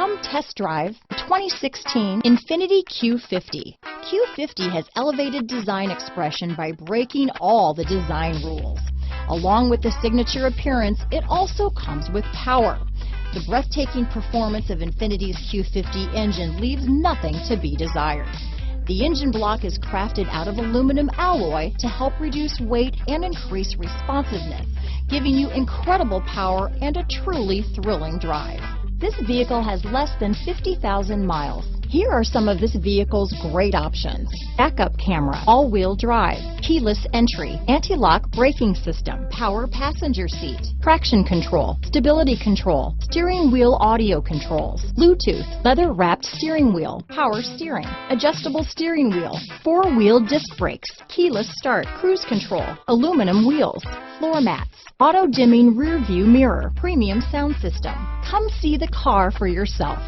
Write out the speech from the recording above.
Come test drive the 2016 INFINITI Q50. Q50 has elevated design expression by breaking all the design rules. Along with the signature appearance, it also comes with power. The breathtaking performance of INFINITI's Q50 engine leaves nothing to be desired. The engine block is crafted out of aluminum alloy to help reduce weight and increase responsiveness, giving you incredible power and a truly thrilling drive. This vehicle has less than 50,000 miles. Here are some of this vehicle's great options: backup camera, all-wheel drive, keyless entry, anti-lock braking system, power passenger seat, traction control, stability control, steering wheel audio controls, Bluetooth, leather-wrapped steering wheel, power steering, adjustable steering wheel, four-wheel disc brakes, keyless start, cruise control, aluminum wheels, floor mats, auto-dimming rear view mirror, premium sound system. Come see the car for yourself.